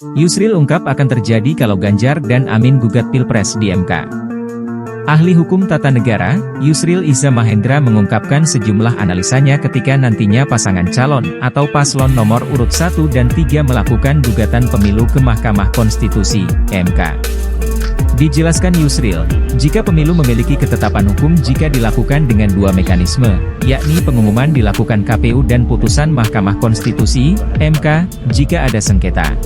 Yusril ungkap akan terjadi kalau Ganjar dan Amin gugat Pilpres di MK. Ahli hukum tata negara, Yusril Iza Mahendra mengungkapkan sejumlah analisanya ketika nantinya pasangan calon atau paslon nomor urut 1 dan 3 melakukan gugatan pemilu ke Mahkamah Konstitusi, MK. Dijelaskan Yusril, jika pemilu memiliki ketetapan hukum jika dilakukan dengan dua mekanisme, yakni pengumuman dilakukan KPU dan putusan Mahkamah Konstitusi, MK, jika ada sengketa.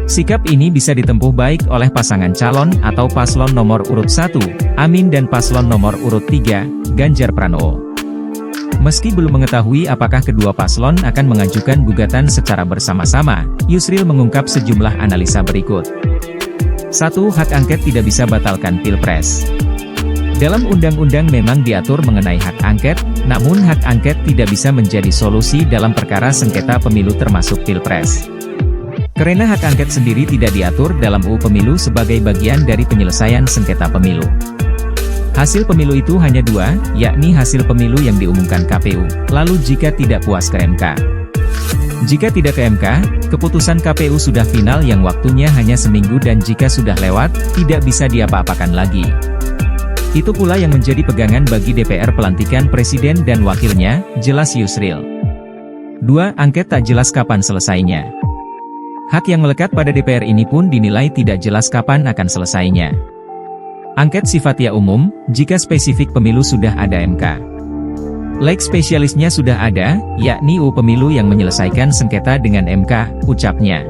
Sikap ini bisa ditempuh baik oleh pasangan calon atau paslon nomor urut 1, Amin dan paslon nomor urut 3, Ganjar Pranowo. Meski belum mengetahui apakah kedua paslon akan mengajukan gugatan secara bersama-sama, Yusril mengungkap sejumlah analisa berikut. 1. Hak angket tidak bisa batalkan Pilpres. Dalam undang-undang memang diatur mengenai hak angket, namun hak angket tidak bisa menjadi solusi dalam perkara sengketa pemilu termasuk Pilpres. Karena hak angket sendiri tidak diatur dalam UU Pemilu sebagai bagian dari penyelesaian sengketa pemilu. Hasil pemilu itu hanya dua, yakni hasil pemilu yang diumumkan KPU, lalu jika tidak puas ke MK. Jika tidak ke MK, keputusan KPU sudah final yang waktunya hanya seminggu dan jika sudah lewat, tidak bisa diapa-apakan lagi. Itu pula yang menjadi pegangan bagi DPR pelantikan presiden dan wakilnya, jelas Yusril. 2. Angket tak jelas kapan selesainya. Hak yang melekat pada DPR ini pun dinilai tidak jelas kapan akan selesainya. Angket sifatnya umum, jika spesifik pemilu sudah ada MK. Leg spesialisnya sudah ada, yakni UU Pemilu yang menyelesaikan sengketa dengan MK, ucapnya.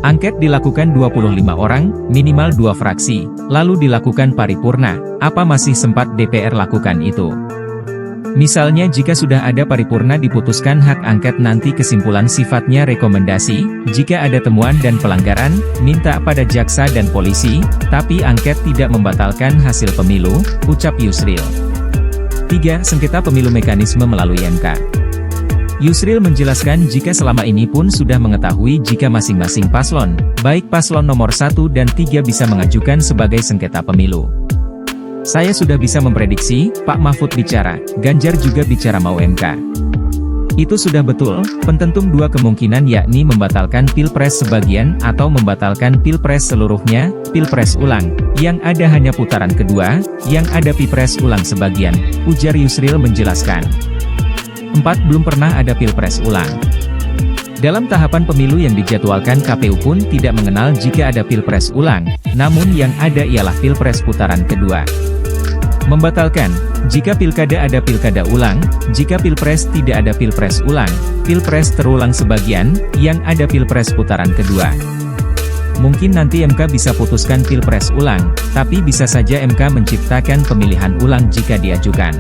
Angket dilakukan 25 orang, minimal 2 fraksi, lalu dilakukan paripurna, apa masih sempat DPR lakukan itu? Misalnya jika sudah ada paripurna diputuskan hak angket nanti kesimpulan sifatnya rekomendasi, jika ada temuan dan pelanggaran, minta pada jaksa dan polisi, tapi angket tidak membatalkan hasil pemilu, ucap Yusril. 3. Sengketa pemilu mekanisme melalui MK. Yusril menjelaskan jika selama ini pun sudah mengetahui jika masing-masing paslon, baik paslon nomor 1 dan 3 bisa mengajukan sebagai sengketa pemilu. Saya sudah bisa memprediksi, Pak Mahfud bicara, Ganjar juga bicara mau MK. Itu sudah betul, pententum dua kemungkinan yakni membatalkan Pilpres sebagian atau membatalkan Pilpres seluruhnya, Pilpres ulang, yang ada hanya putaran kedua, yang ada Pilpres ulang sebagian, ujar Yusril menjelaskan. 4. Belum pernah ada Pilpres ulang. Dalam tahapan pemilu yang dijadwalkan KPU pun tidak mengenal jika ada Pilpres ulang, namun yang ada ialah Pilpres putaran kedua. Membatalkan, jika pilkada ada pilkada ulang, jika Pilpres tidak ada Pilpres ulang, Pilpres terulang sebagian, yang ada Pilpres putaran kedua. Mungkin nanti MK bisa putuskan Pilpres ulang, tapi bisa saja MK menciptakan pemilihan ulang jika diajukan.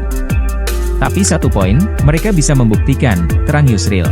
Tapi satu poin, mereka bisa membuktikan, terang Yusril.